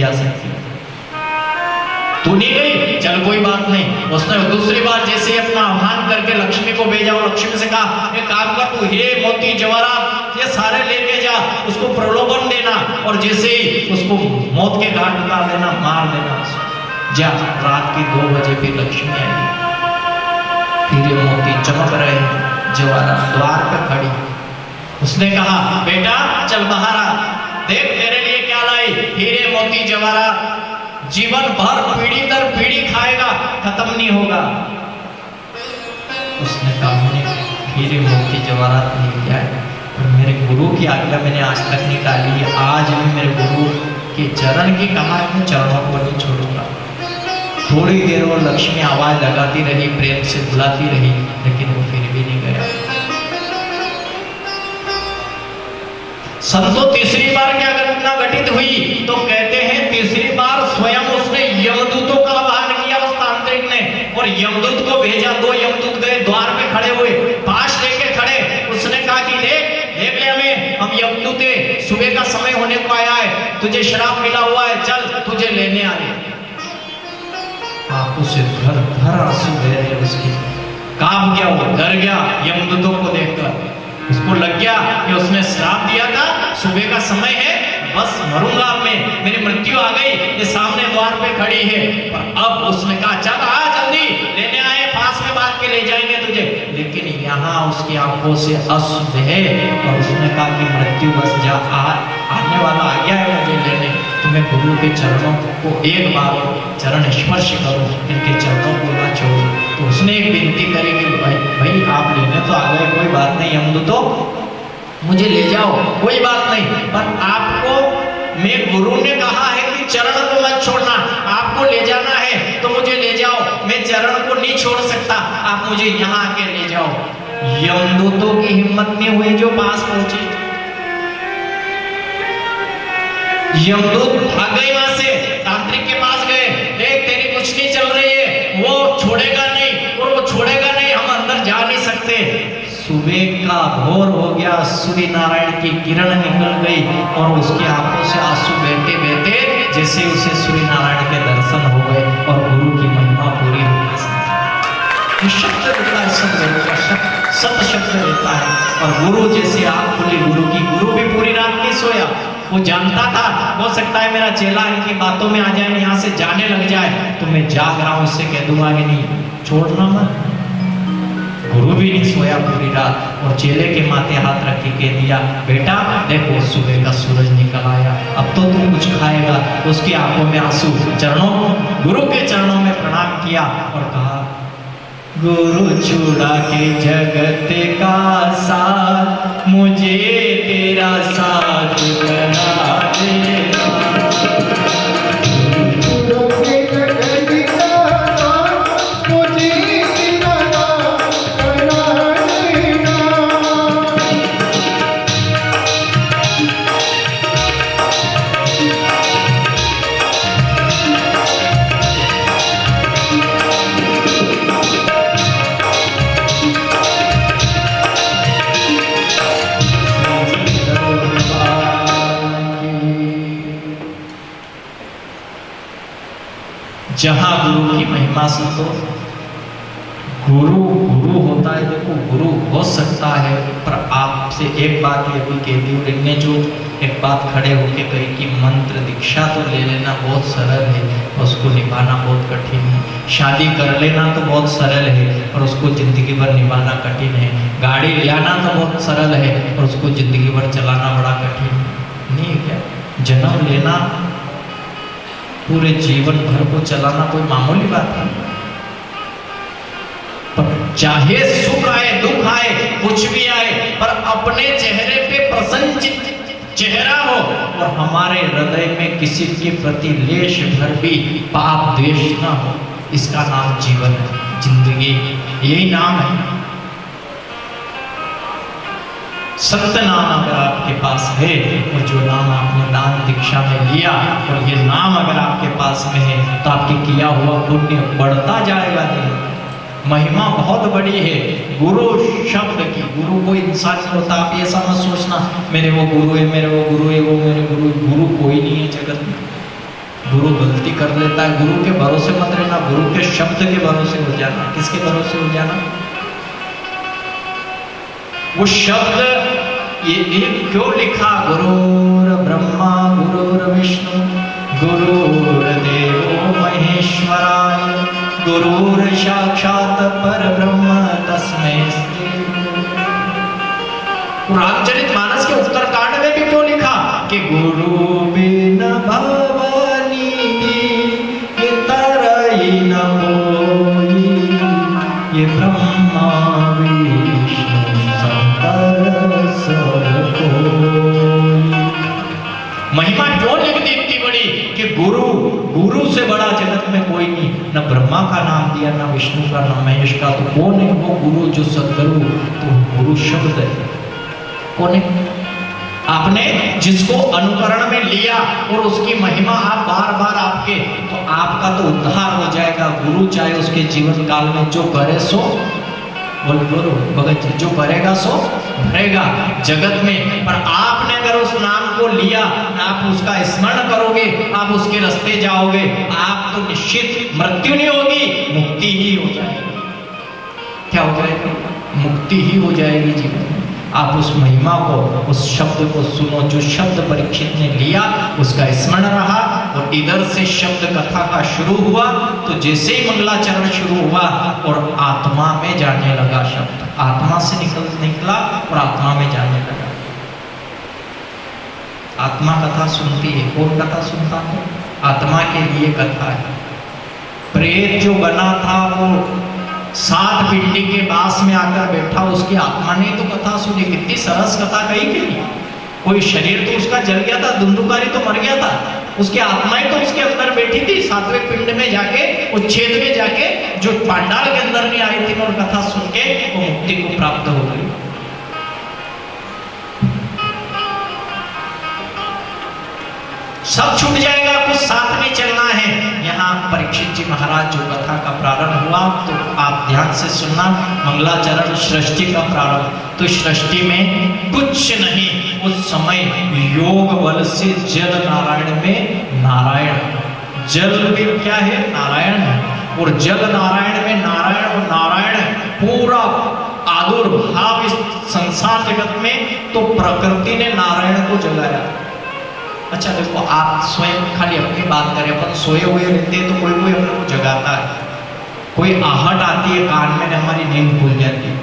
जा सकती। तू नहीं गई, चल कोई बात नहीं। उसने दूसरी बार जैसे अपना आह्वान करके लक्ष्मी को भेजा और लक्ष्मी से कहा एक काम कर, तू हीरे मोती जवाहरात ये सारे लेके जा, उसको प्रलोभन देना और जैसे ही उसको मौत के घाट उतार देना, मार देना। जा, रात की 2 बजे फिर लक्ष्मी आई, हीरे मोती चमक रहे, जवाहरात द्वार पे खड़ी। उसने कहा बेटा चल बाहर आ, देख तेरे लिए क्या लाई, हीरे मोती जवाहरात, जीवन भर पीढ़ी दर पीढ़ी खाएगा, खत्म नहीं होगा। उसने कहा हीरे मोती जवाहरात नहीं क्या है, पर मेरे गुरु की आज्ञा मैंने आज तक निकाली है, आज भी मेरे गुरु के चरण की कमाई में चरणों को नहीं छोड़ूंगा। थोड़ी देर वो लक्ष्मी आवाज लगाती रही, प्रेम से बुलाती रही, लेकिन वो फिर भी नहीं गया। संतो तीसरी बार क्या घटना घटित हुई तो कहते हैं तीसरी बार स्वयं उसने यमदूतों का आह्वान किया उस तांत्रिक ने, और यमदूत को भेजा। 2 यमदूत गए, द्वार पे खड़े हुए, पाश लेके खड़े। उसने कहा कि देख ले हमें, हम यमदूत है, सुबह का समय होने को आया है, तुझे शराब मिला हुआ है, चल तुझे लेने आ रहे। आंखों से भर भर आंसू बह रहे उसके, कांप गया वो, डर गया यमदूतों को देखकर। उसको लग गया कि उसने श्राप दिया था, सुबह का समय है, बस मरूंगा अब मैं, मेरी मृत्यु आ गई, ये सामने द्वार पे खड़ी है। पर अब उसने कहा चल आ जल्दी, लेने आए, पास में बांध के ले जाएंगे तुझे। लेकिन यहाँ उसकी आंखों से अश्रु बहे और उसने कहा कि मृत्यु बस जा, आने वाला आ गया है मुझे लेने, तो मैं गुरु के चरणों को एक बार चरण स्पर्श करूं, इनके चरणों को ना छोड़ूं। तो उसने एक विनती करी कि भाई आप लेने तो आ गए, कोई बात नहीं यमदूतों, मुझे ले जाओ, कोई बात नहीं, पर आपको मैं गुरु ने कहा है कि चरण को मत छोड़ना, आपको ले जाना है तो मुझे ले जाओ, मैं चरण को नहीं छोड़ सकता, आप मुझे यहाँ आके ले जाओ। यमदूतों की हिम्मत नहीं हुई जो पास पहुंचे। यमदूत भाग गए वहां से, तांत्रिक के पास गए, देख तेरी कुछ नहीं चल रही है, वो छोड़ेगा नहीं और वो छोड़ेगा नहीं, हम अंदर जा नहीं सकते। सुबह का भोर हो गया, सूर्य नारायण की किरण निकल गई और उसकी आंखों से आंसू बहते बहते जैसे उसे सूर्य नारायण के दर्शन हो गए और गुरु की महिमा पूरी हो गई। शब्द देता है, सत शब्द देता है, और गुरु जैसे आंख खुली गुरु की, गुरु भी पूरी रात नहीं सोया। वो जानता था हो सकता है मेरा चेला इनकी बातों में आ जाए, यहाँ से जाने लग जाए, तो मैं जाग रहा हूँ, इससे कह दूंगा कि नहीं छोड़ना मत। गुरु भी नहीं सोया पूरी रात और चेले के माथे हाथ रख के कह दिया बेटा देखो सुबह का सूरज निकल आया, अब तो तू कुछ खाएगा। उसकी आंखों में आंसू, चरणों गुरु के चरणों में प्रणाम किया और कहा गुरु छुड़ा के जगत का साथ, मुझे तेरा साथ बना देना। जहां गुरु की महिमा सुनो, गुरु गुरु होता है। देखो गुरु हो सकता है, पर आपसे एक बात ये भी कह दी, और इनने जो एक बात खड़े होके कही कि मंत्र दीक्षा तो ले लेना बहुत सरल है, उसको निभाना बहुत कठिन है। शादी कर लेना तो बहुत सरल है, और उसको जिंदगी भर निभाना कठिन है। गाड़ी ले आना तो बहुत सरल है, और उसको जिंदगी भर चलाना बड़ा कठिन है। नहीं क्या जन्म लेना, पूरे जीवन भर को चलाना कोई मामूली बात है। पर चाहे सुख आए दुख आए कुछ भी आए, पर अपने चेहरे पे प्रसन्न चेहरा हो और हमारे हृदय में किसी के प्रति लेश भर भी पाप द्वेष ना हो, इसका नाम जीवन है, जिंदगी यही नाम है। सत्य नाम अगर आपके पास है, और जो नाम आपने दान दीक्षा में लिया, और ये नाम अगर आपके पास में है, तो आपके किया हुआ पुण्य बढ़ता जाएगा। महिमा बहुत बड़ी है गुरु शब्द की। गुरु कोई इंसान नहीं होता, आप ऐसा मत सोचना मेरे वो गुरु है, मेरे वो गुरु है, वो मेरे गुरु। गुरु कोई नहीं है जगत में। गुरु गलती कर लेता है, गुरु के भरोसे मत रहना, गुरु के शब्द के भरोसे हो जाना। किसके भरोसे हो जाना? वो शब्द ये क्यों लिखा? गुरुर ब्रह्मा गुरुर विष्णु गुरुर्देवो महेश्वराय गुरुर साक्षात परब्रह्म तस्मै श्री गुरु। रामचरितमानस के उत्तरकांड में भी क्यों लिखा कि गुरु बिन भवानी ये तरई न कोई, ये ब्रह्मा विष्णु शंकर सब कोई। महिमा क्यों लिख दी इतनी बड़ी कि गुरु से बड़ा जगत में कोई नहीं, न ब्रह्मा का नाम दिया, न विष्णु का, न महेश का। तो कौन है वो गुरु जो सदगुरु? तो गुरु शब्द है। कौन है? आपने जिसको अनुकरण में लिया और उसकी महिमा आप बार बार आपके, तो आपका तो उद्धार हो जाएगा। गुरु चाहे उसके जीवन काल में जो करे सो बोलो भगत जी, जो करेगा सो भरेगा जगत में। पर आपने अगर उस नाम को लिया, आप उसका स्मरण करोगे, आप उसके रास्ते जाओगे, आप तो निश्चित मृत्यु नहीं होगी, मुक्ति ही हो जाएगी। क्या हो जाएगी? मुक्ति ही हो जाएगी जीवन में। आप उस महिमा को, उस शब्द को सुनो। जो शब्द परीक्षित ने लिया उसका स्मरण रहा, और इधर से शब्द कथा का शुरू हुआ। तो जैसे ही मंगलाचरण शुरू हुआ और आत्मा में जाने लगा, शब्द आत्मा से निकला और आत्मा में जाने लगा। आत्मा कथा सुनती है। कौन कथा सुनता है? आत्मा के लिए कथा है। प्रेत जो बना था वो 7 पिंडी के बास में आकर बैठा, उसकी आत्मा ने तो कथा सुनी। कितनी सरस कथा कही कि नहीं। कोई शरीर तो उसका जल गया था, धुंधुकारी तो मर गया था, उसकी आत्माएं तो उसके अंदर बैठी थी। 7वें पिंड में जाके, उच्छेद में जाके, जो पांडाल के अंदर नहीं आई थी, और कथा सुन के वो मुक्ति को प्राप्त हो गई। सब छूट जाएगा, कुछ साथ में चलना है। यहाँ परीक्षित जी महाराज जो कथा का प्रारंभ हुआ, तो आप ध्यान से सुनना। मंगलाचरण सृष्टि का प्रारंभ। तो सृष्टि में कुछ नहीं, उस समय योग बल से जल नारायण में नारायण, जल भी क्या है? नारायण है। और जल नारायण में नारायण, और नारायण पूरा आदुर्भाव इस संसार जगत में। तो प्रकृति ने नारायण को जगाया। अच्छा देखो, आप स्वयं खाली अपनी बात करें, अपन सोए हुए रहते हैं तो कोई कोई अपने को जगाता है, कोई आहट आती है कान में, हमारी नींद खुल जाती है।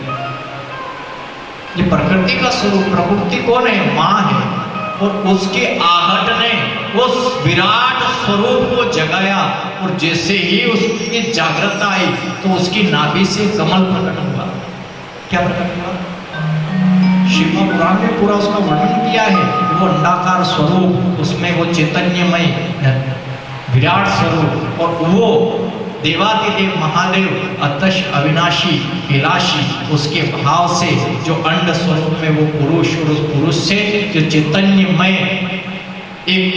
ये प्रकृति का स्वरूप। प्रकृति कौन है? माँ है। और उसके आहट ने उस विराट स्वरूप को जगाया, और जैसे ही उसकी जागृतता आई तो उसकी नाभि से कमल प्रकट हुआ। क्या प्रकट हुआ? श्रीमद् पुराण में पूरा उसका वर्णन किया है। वो अंडाकार स्वरूप, उसमें वो चैतन्यमय विराट स्वरूप, और वो देवादिदेव महादेव अतश अविनाशी कैलाशी, उसके भाव से जो अंड स्वरूप में वो पुरुष, और उस पुरुष से जो चैतन्यमय एक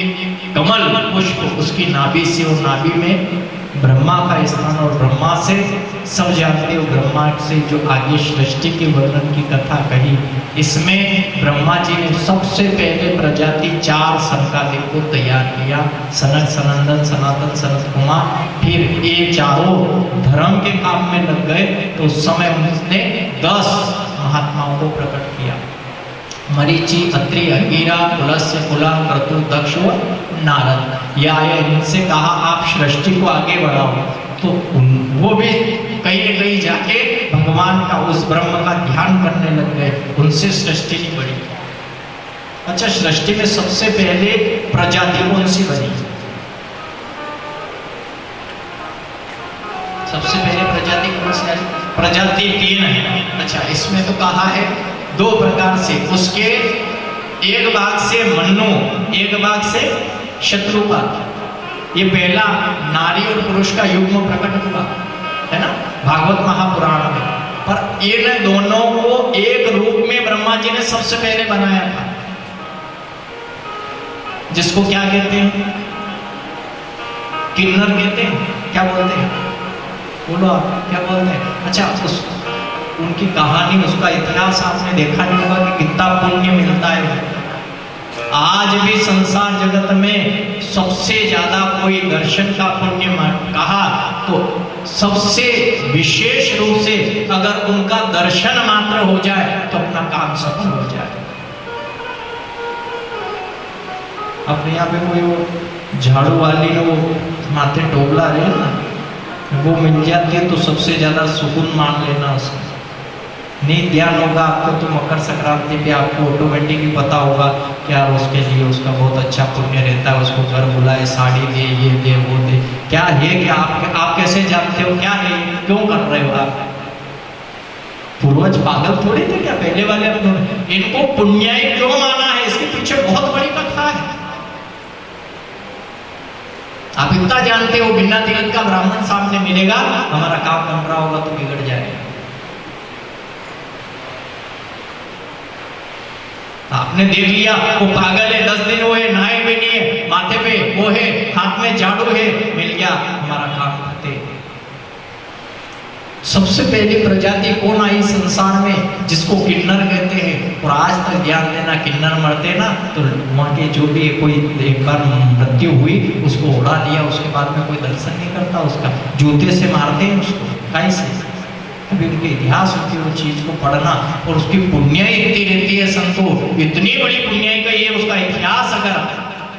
कमल पुष्प, उसकी नाभि से, और नाभि में ब्रह्मा का स्थान, और ब्रह्मा से सब जानते हो, ब्रह्मा से जो आगे सृष्टि के वर्णन की कथा कही, इसमें ब्रह्मा जी ने सबसे पहले प्रजाति 4 संकादिक को तैयार किया। सनक, सनंदन, सनातन, सनत कुमार। फिर ये चारों धर्म के काम में लग गए, तो उस समय उसने 10 महात्माओं को प्रकट किया। मरीचि, अत्रि, अंगिरा, पुलस्त्य, कुला, क्रतु, दक्ष और नारद। या इनसे कहा आप सृष्टि को आगे बढ़ाओ। तो वो भी कहीं न कहीं जाके भगवान का, उस ब्रह्म का ध्यान करने लग गए। उनसे सृष्टि नहीं बढ़ी। अच्छा, सृष्टि में सबसे पहले प्रजाति कौन सी बनी? सबसे पहले प्रजाति कौन सी आई? प्रजाति 3 है। अच्छा, इसमें तो कहा है 2 प्रकार से। उसके एक भाग से मन्नु, एक भाग से शत्रुपात। ये पहला नारी और पुरुष का युग्म प्रकट हुआ है ना भागवत महापुराण में। पर इन दोनों को एक रूप में ब्रह्मा जी ने सबसे पहले बनाया था, जिसको क्या कहते हैं? किन्नर कहते हैं। क्या बोलते हैं? बोलो आप, क्या बोलते हैं? अच्छा, उनकी कहानी, उसका इतिहास आपने देखा नहीं होगा कि कितना पुण्य मिलता है। आज भी संसार जगत में सबसे ज्यादा कोई दर्शन का पुण्य कहा तो सबसे विशेष रूप से अगर उनका दर्शन मात्र हो जाए तो अपना काम सफल हो जाए। अपने यहाँ पे कोई वो झाड़ू वाली ने वो माथे टोबला रहे ना, वो मिल जाती है तो सबसे ज्यादा सुकून मान लेना उसका। नहीं ध्यान होगा आपको तो मकर संक्रांति पे आपको ऑटोमेटिक ही पता होगा क्या उसके लिए उसका बहुत अच्छा पुण्य रहता है, उसको घर बुलाए, साड़ी दे, ये दे, वो दे। क्या है क्या आप कैसे जानते हो क्या है, क्यों कर रहे हो आप? पूर्वज पागल थोड़े थे क्या पहले वाले? इनको पुण्याई क्यों माना है, इसके पीछे बहुत बड़ी कथा है। आप इतना जानते हो बिना तिलक का ब्राह्मण सामने मिलेगा, हमारा काम बन रहा होगा तो बिगड़ जाएगा। आपने देख लिया वो पागल है, 10 दिन हुए नहाए भी नहीं है, माथे पे वो है, हाथ में झाड़ू है, मिल गया हमारा काम करते। सबसे पहली प्रजाति कौन आई संसार में जिसको किन्नर कहते हैं? और आज तक ध्यान देना, किन्नर मरते ना तो वहां के जो भी कोई एक बार मृत्यु हुई उसको उड़ा दिया, उसके बाद में कोई दर्शन नहीं करता उसका, जूते से मारते हैं उसको। कैसे? अभी उनके इतिहास होती है, वो चीज को पढ़ना, और उसकी पुण्याई इतनी रहती है संतो, इतनी बड़ी पुण्याई का ये उसका इतिहास अगर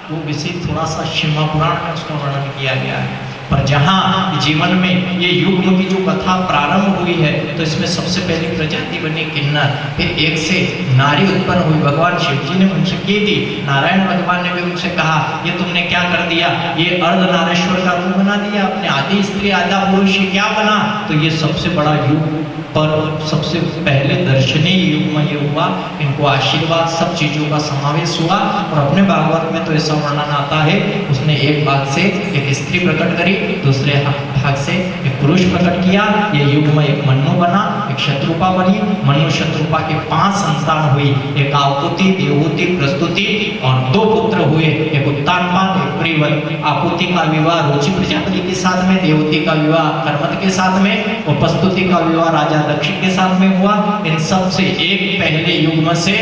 वो विषय थोड़ा सा शिव पुराण में उसका वर्णन किया गया है। पर जहाँ जीवन में ये युग्म की जो कथा प्रारंभ हुई है तो इसमें सबसे पहली प्रजाति बनी किन्नर, फिर एक से नारी उत्पन्न हुई। भगवान शिव जी ने उनसे की थी, नारायण भगवान ने भी उनसे कहा ये तुमने क्या कर दिया, ये अर्धनारेश्वर का रूप बना दिया, अपने आदि स्त्री आधा पुरुष क्या बना। तो ये सबसे बड़ा युग पर सबसे पहले दर्शनीय युग में ये हुआ, इनको आशीर्वाद सब चीजों का समावेश हुआ। और अपने भागवत में तो ऐसा वर्णन आता है, उसने एक भाग से एक स्त्री प्रकट करी, दूसरे भाग से एक पुरुष प्रकट किया। ये युग में एक मनु बना, एक शत्रुपा बनी। मनु शत्रुपा के 5 संतान हुई, एक आकुति, देवहूति, प्रस्तुति, और 2 पुत्र हुए, एक उत्तानपाद, एक प्रियव्रत। आकुति का विवाह रुचि प्रजापति के साथ में, देवहूति का विवाह कर्मत के साथ में, और प्रस्तुति का विवाह राजा दक्ष के साथ में हुआ। इन सब से एक पहले युग में से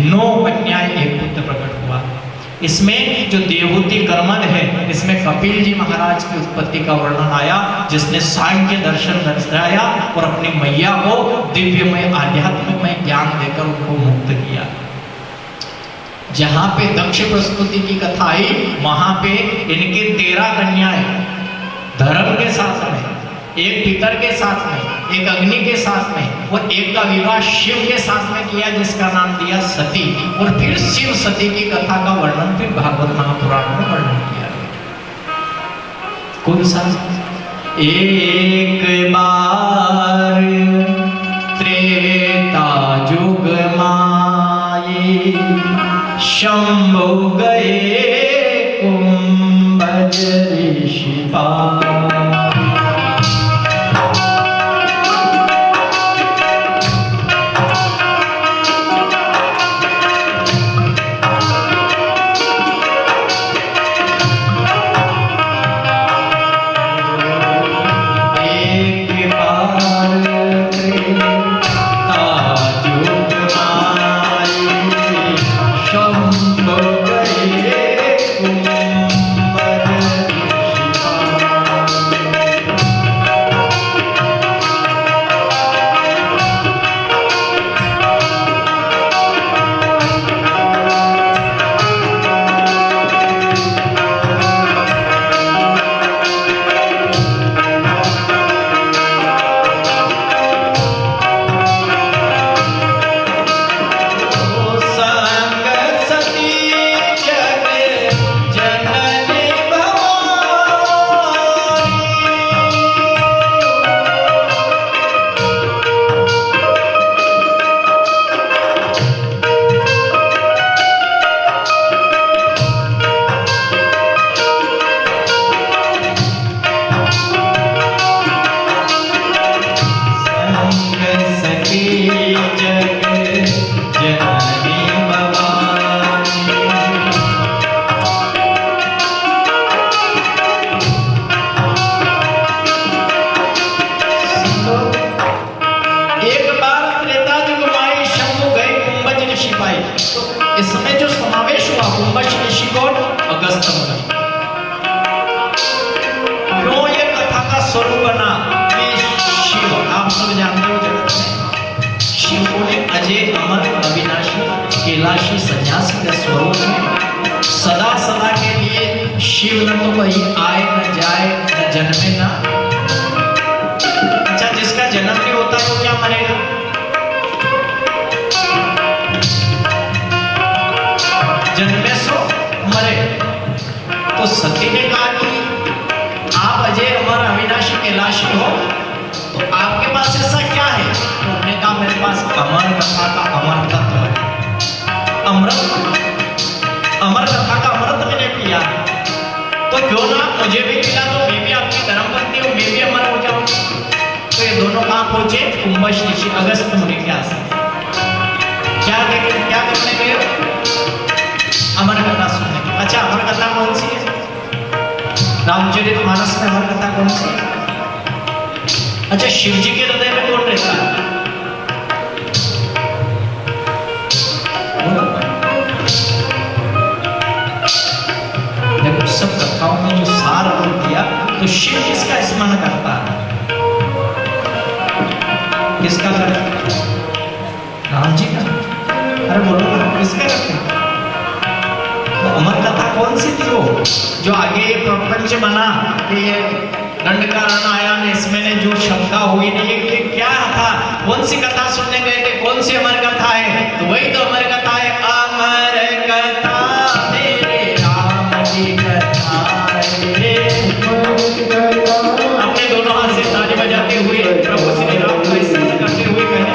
9 कन्याएं, एक पुत्र प्रकट हुआ। इसमें जो देवहूति कर्मद है, इसमें कपिल जी महाराज की उत्पत्ति का वर्णन आया, जिसने सांख्य दर्शन दर्शाया और अपनी मैया को दिव्यमय आध्यात्ममय ज्ञान देकर उनको मुक्त किया। जहां पे दक्ष प्रस्तुति की कथा आई, वहां पे इनके 13 कन्याएं धर्म के साथ में, एक पितर के साथ में, एक अग्नि के साथ में, और एक का विवाह शिव के साथ में किया जिसका नाम दिया सती। और फिर शिव सती की कथा का वर्णन फिर भागवत महापुराण में वर्णन किया गया। कौन सा? एक बार त्रेता युग माये शंभु गए कुंभज ऋषि पास। स्वरूप बना कि शिव, आप सब जानते हो जगत में शिव को ने अजय अमर अविनाशी कैलाशी सन्यासी के स्वरूप में सदा सदा के लिए शिव न तो कहीं आए न जाए न जन्मे ना। अच्छा, जिसका जन्म नहीं होता तो क्या मरेगा? जन्मे सो मरे। तो सती ने कहा कि आप अजय अमर अविनाशी कैलाशी हो, तो आपके पास ऐसा क्या है? तो उन्होंने कहा मेरे पास अमर कथा का अमर तत्व है, अमृत, अमर कथा का अमृत मैंने पिया है, तो क्यों ना मुझे भी मिला तो मैं भी आपकी धर्मपत्नी हूँ, मैं भी अमर हो जाऊँ। तो ये दोनों कहाँ पहुंचे? कुंभश ऋषि अगस्त मुनि के आस। क्या करने गए? अमर कथा सुनने। अच्छा, अमर कथा कौन सी है? रामचरितमानस में अमर कथा कौन सी है? अच्छा, शिव जी के हृदय में कौन रहता है? देखो, सब कथाओं में जो सार अगर दिया तो शिव किसका स्मरण करता है? किसका करता है? राम जी का। अरे बोलो ना, किसका करते हैं? तो अमर कथा कौन सी थी वो जो आगे ये प्रपंच बना कि ये दंडकारण आया ने इसमें ने जो शंका हुई नहीं, ये क्या था? कौन सी कथा सुनने गए थे? कौन सी अमर कथा है? तो वही तो अमर कथा है, अमर कथा मेरे राम जी कथा है। अपने दोनों हाथ से ताली बजाते हुए प्रभु श्री राम का स्मरण करते हुए कहें,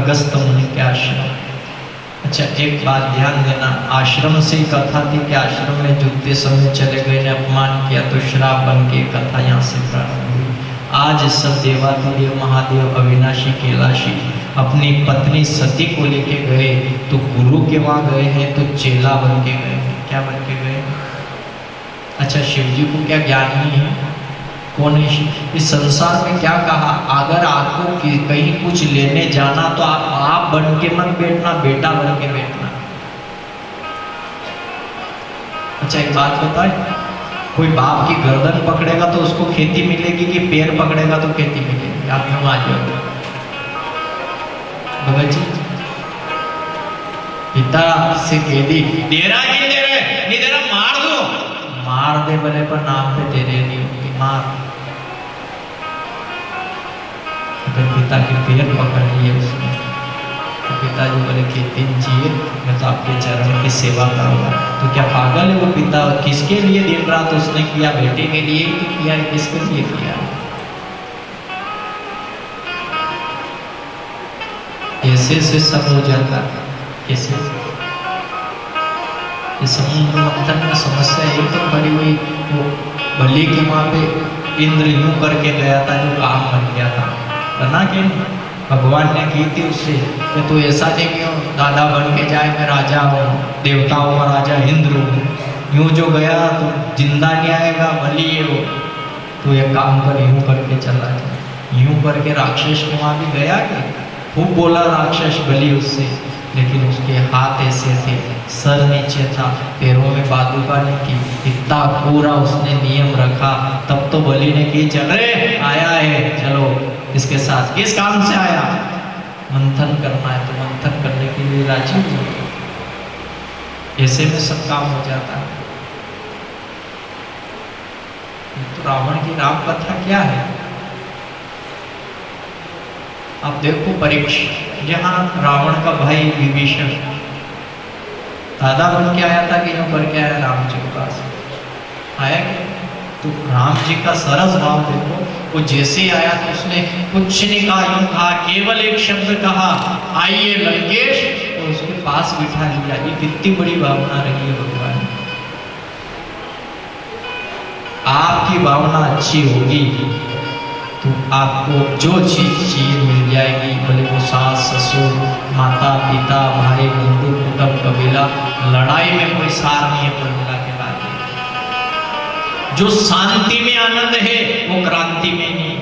अगस्त मुनि के आश्रम। अच्छा एक बात ध्यान देना, आश्रम से कथा थी कि आश्रम में जुटते समय चले गए ने अपमान किया तो श्राप बन के कथा यहाँ से प्रारंभ हुई। आज सब देवाधिदेव महादेव अविनाशी कैलाशी अपनी पत्नी सती को लेके गए तो गुरु के वहाँ गए हैं तो चेला बन के गए। क्या बन के गए? अच्छा शिव जी को क्या ज्ञान नहीं है? कौन है इस संसार में? क्या कहा, अगर आपको कहीं कुछ लेने जाना तो आप बन के मत बैठना, बेटा बन के बैठना। अच्छा एक बात बताए, कोई बाप की गर्दन पकड़ेगा तो उसको खेती मिलेगी कि पैर पकड़ेगा तो खेती मिलेगी? आप क्यों आ जाओ भगत जी? पिता से कह दी दे रहा नहीं दे रहे, नहीं दे रहा मार दो, मार दे भले पर नाम पे दे रहे नहीं मार। अगर पिता के पैर पकड़ लिए उसने तो पिताजी बोले खेती जिए, मैं तो आपके चरण की सेवा करूंगा। तो क्या पागल है वो पिता? किसके लिए दिन रात उसने किया? बेटे के लिए ही किया, किसके लिए किया? ऐसे से सब हो जाता है। कैसे? समुद्र मंथन में समस्या एक तो बड़ी हुई, वो बलि के माँ पे इंद्र यूं करके गया था जो काम बन गया था, बना के भगवान ने की थी उससे कि तू ऐसा नहीं क्यों दादा बन के जाए, मैं राजा हूँ, देवताओं का राजा इंद्र हूँ। यूं जो गया तो जिंदा नहीं आएगा, बलि है वो, तो ये काम कर, यूं करके चला जाए। यूं करके राक्षस के वहाँ भी गया कि खूब बोला राक्षस बलि उससे, लेकिन उसके हाथ ऐसे थे, सर नीचे था, पैरों में पादुका नहीं की, इतना पूरा उसने नियम रखा। तब तो बलि ने की चल रे आया है, चलो इसके साथ। किस काम से आया? मंथन करना है, तो मंथन करने के लिए राजी हो जाओ। ऐसे में सब काम हो जाता है। तो रावण की राम कथा क्या है? आप देखो परीक्षा, जहाँ रावण का भाई विभीषण दादा बन के आया था कि यूं करके आया राम जी के पास आया क्या? तो राम जी का सरस भाव देखो, वो जैसे ही आया तो उसने कुछ नहीं कहा, यूं कहा, केवल एक शब्द कहा, आइए लंकेश, और उसके पास बिठा लिया। ये कितनी बड़ी भावना रही है भगवान। आपकी भावना अच्छी होगी तो आपको जो चीज चाहिए मिल जाएगी, भले वो सास ससुर माता पिता भाई बंधु कुटुंब कबीला। लड़ाई में कोई सार नहीं है कुल मिला के बात। जो शांति में आनंद है वो क्रांति में नहीं।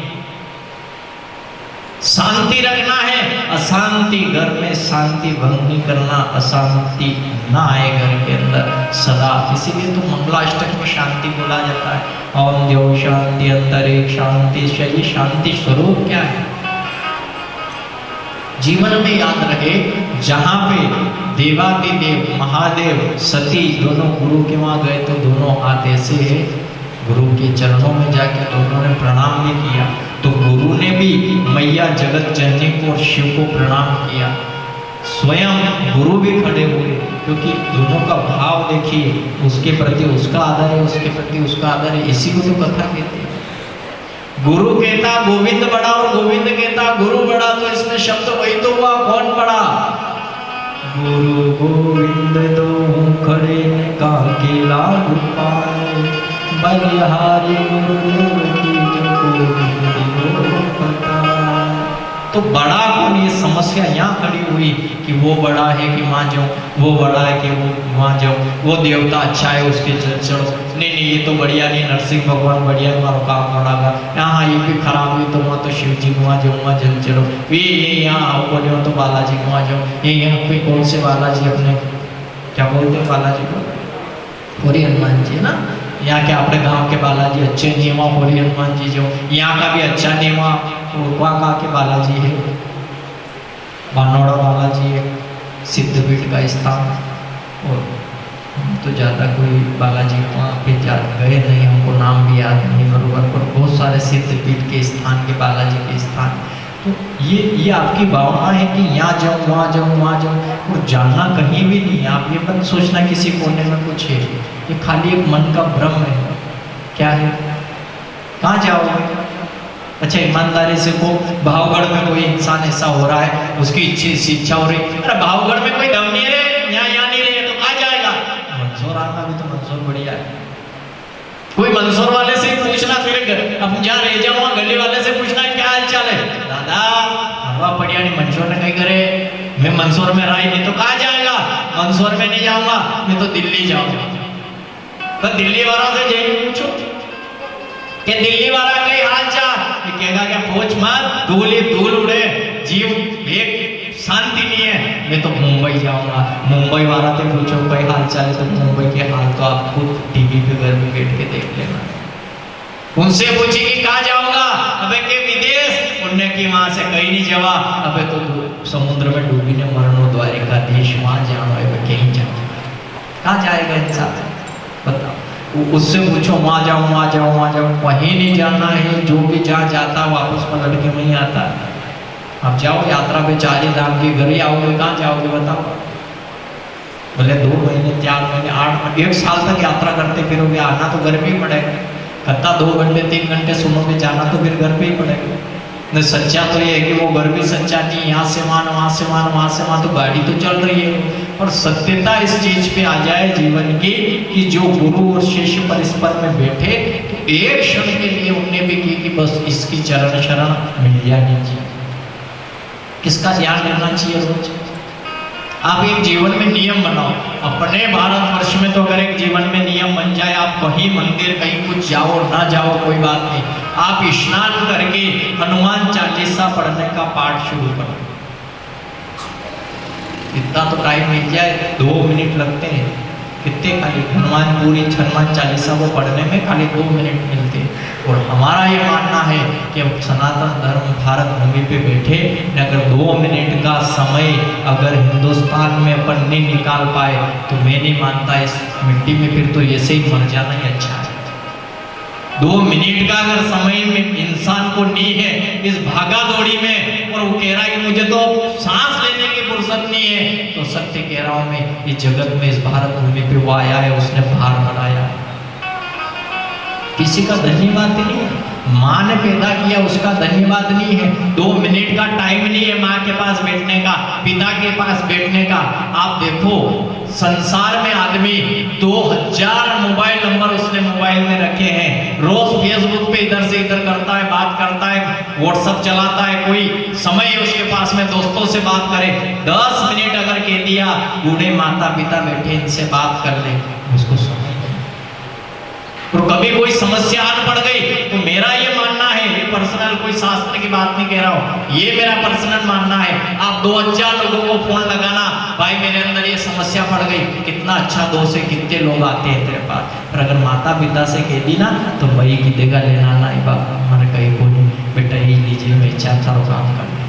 शांति रखना है, अशांति घर में शांति भंग नहीं करना, अशांति ना आए घर के अंदर सदा। इसीलिए तो मंगलाष्टक में शांति बोला जाता है, ओम देव शांति अंतरिक्ष शांति। शरीर शांति स्वरूप क्या है? जीवन में याद रहे, जहां पे देवादिदेव महादेव सती दोनों गुरु के वहां गए तो दोनों हाथ ऐसे है, गुरु के चरणों में जाके दोनों ने प्रणाम भी किया। तो गुरु ने भी मैया जगत जननी को और शिव को प्रणाम किया, स्वयं गुरु भी खड़े हुए, क्योंकि दोनों का भाव देखिए, उसके प्रति उसका आदर है, उसके प्रति उसका आदर है। इसी को तो कथा कहते हैं। गुरु कहता गोविंद बड़ा और गोविंद कहता गुरु बड़ा, तो इसमें शब्द वही तो हुआ, कौन बड़ा? गुरु गोविंद दो खड़े ने कहा के लागू पाए, बलिहारी गुरुदेव की तो बड़ा कौन? ये समस्या यहाँ खड़ी हुई कि वो बड़ा है कि वहाँ जाऊँ, वो बड़ा है कि वो वहाँ जाऊँ, वो देवता अच्छा है उसके चढ़ो, नहीं ये तो बढ़िया नहीं, नरसिंह भगवान बढ़िया हमारा काम बढ़ागा, यहाँ ये भी खराब हुई तो वहाँ तो शिव जी वहाँ जाऊँ, वहाँ जल चलो, ये यहाँ आओ बोले तो बालाजी वहाँ जाओ, ये यहाँ कोई कौन से बालाजी अपने क्या बोलते हैं बालाजी को? पूरी हनुमान जी है ना, यहाँ के अपने गांव के बालाजी अच्छे नहीं, वहाँ पूरी हनुमान जी जो यहाँ का भी अच्छा नहीं, वहाँ उड़वा के बालाजी है, बानोड़ा बालाजी है, सिद्धपीठ का स्थान। और हम तो ज़्यादा कोई बालाजी वहाँ पे गए नहीं, हमको नाम भी याद नहीं बरबर, पर बहुत सारे सिद्धपीठ के स्थान के बालाजी के स्थान। तो ये आपकी भावना है कि यहाँ जाऊँ वहाँ जाऊँ वहाँ जाऊँ, और जाना कहीं भी नहीं है। आप ये मत सोचना किसी कोने में कुछ है, ये खाली एक मन का भ्रम है। क्या है? कहाँ जाओगे? अच्छा ईमानदारी से को भावगढ़ में कोई इंसान ऐसा हो रहा है, उसकी इच्छा हो रही, अरे भावगढ़ में कोई दम नहीं रहे, यहाँ नहीं रहे तो कहाँ जाएगा? मंदसौर आना भी तो मंदसौर बढ़िया है। कोई मंदसौर वाले से पूछना, फिर अब जहाँ रह जाऊँ गली वाले से पूछना क्या हाल चाल है, दादा हवा पड़िया नहीं मंदसौर ने कहीं करे, मैं मंदसौर में रहा ही नहीं तो कहाँ जाएगा? मंदसौर में नहीं जाऊंगा, मैं तो दिल्ली जाऊंगा। तो दिल्ली वाला से जाइए पूछो कि दिल्ली वाला कई हाल चाल, कहेगा क्या पूछ मत, धूल ही धूल उड़े, जीव एक शांति नहीं है, मैं तो मुंबई जाऊंगा। मुंबई वाला से पूछो कई हाल चाल है, तो मुंबई के हाल तो आपको टीवी पे घर में बैठ के देख लेना। उनसे पूछे कि कहाँ जाऊंगा, अबे के विदेश, उनने की वहां से कहीं नहीं जावा, अबे तो समुद्र में डूबी ने मरणो द्वारिका देश, वहां जाना है कहीं जाऊंगा। कहाँ जाएगा इंसान बताओ? उससे पूछो वहां जाऊं वहां जाऊं वहां जाऊं, वहीं नहीं जाना है। जो भी जहाँ जाता वापस पलट के वहीं आता है। अब जाओ यात्रा पे 4 धाम के घर ही आओगे, कहाँ जाओगे बताओ? बोले 2 महीने 4 महीने 8 महीने 1 साल तक यात्रा करते फिरोगे, आना तो घर पे ही पड़ेगा। कहता 2 घंटे 3 घंटे सुनोगे, जाना तो फिर घर पे ही पड़ेगा। न सच्चा तो ये है कि वो घर भी सच्चा नहीं, यहाँ से मान वहाँ से मान वहाँ से मान, तो गाड़ी तो चल रही है। और सत्यता इस चीज पे आ जाए जीवन की कि जो गुरु और शिष्य परस्पर में बैठे तो एक क्षण के लिए उनने भी की कि बस इसकी चरण शरण मिल जानी चाहिए। किसका ध्यान रखना चाहिए रोज? आप एक जीवन में नियम बनाओ। अपने भारतवर्ष में तो अगर एक जीवन में नियम बन जाए, आप कहीं मंदिर कहीं कुछ जाओ ना जाओ कोई बात नहीं, आप स्नान करके हनुमान चालीसा पढ़ने का पाठ शुरू करो। इतना तो टाइम मिल जाए, 2 मिनट लगते हैं, कितने खाली हनुमान चालीसा को पढ़ने में खाली 2 मिनट मिलते हैं। और हमारा ये मानना है कि अब सनातन धर्म भारत भूमि पे बैठे, अगर 2 मिनट का समय अगर हिंदुस्तान में अपन नहीं निकाल पाए तो मैं नहीं मानता इस मिट्टी में फिर तो ऐसे ही मर जाना ही अच्छा है। 2 मिनट का अगर समय में इंसान को नहीं है इस भागा दौड़ी में, और वो कह रहा है कि मुझे तो सांस लेने की फुर्सत नहीं है, तो सत्य कह रहा हूं मैं, इस जगत में इस भारत भूमि पे वो आया है, उसने भार बनाया। किसी का धन्यवाद नहीं है, माँ ने पैदा किया उसका धन्यवाद नहीं है। 2 मिनट का टाइम नहीं है माँ के पास बैठने का, पिता के पास बैठने का। आप देखो संसार में आदमी 2000 मोबाइल नंबर उसने मोबाइल में रखे हैं, रोज फेसबुक पे इधर से इधर करता है, बात करता है, व्हाट्सएप चलाता है, कोई समय है उसके पास में दोस्तों से बात करे। 10 मिनट अगर कह दिया बूढ़े माता पिता बैठे इनसे बात कर ले, उसको समय और कभी कोई समस्या आन पड़ गई तो मेरा ये मानना है, ये पर्सनल कोई शास्त्र की बात नहीं कह रहा हूं, ये मेरा पर्सनल मानना है। आप 2000 लोगों को फोन लगाना, भाई मेरे अंदर ये समस्या पड़ गई, कितना अच्छा दोस्त है, कितने लोग आते हैं तेरे पास। पर अगर माता पिता से कह दी ना तो वही की देगा लेना ना, बाबा हमारे कहीं को नहीं, बेटा ये लीजिए मैं चाहता हूँ काम करना।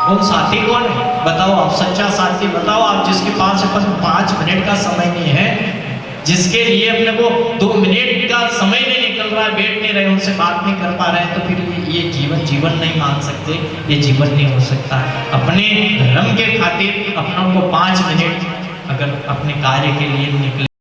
वो साथी कौन है बताओ? आप सच्चा साथी बताओ आप, जिसके पास अपन 5 मिनट का समय नहीं है, जिसके लिए अपने को 2 मिनट का समय नहीं निकल रहा है, बैठ नहीं रहे, उनसे बात नहीं कर पा रहे हैं, तो फिर ये जीवन नहीं मान सकते, ये जीवन नहीं हो सकता। अपने धर्म के खातिर अपनों को 5 मिनट अगर अपने कार्य के लिए निकले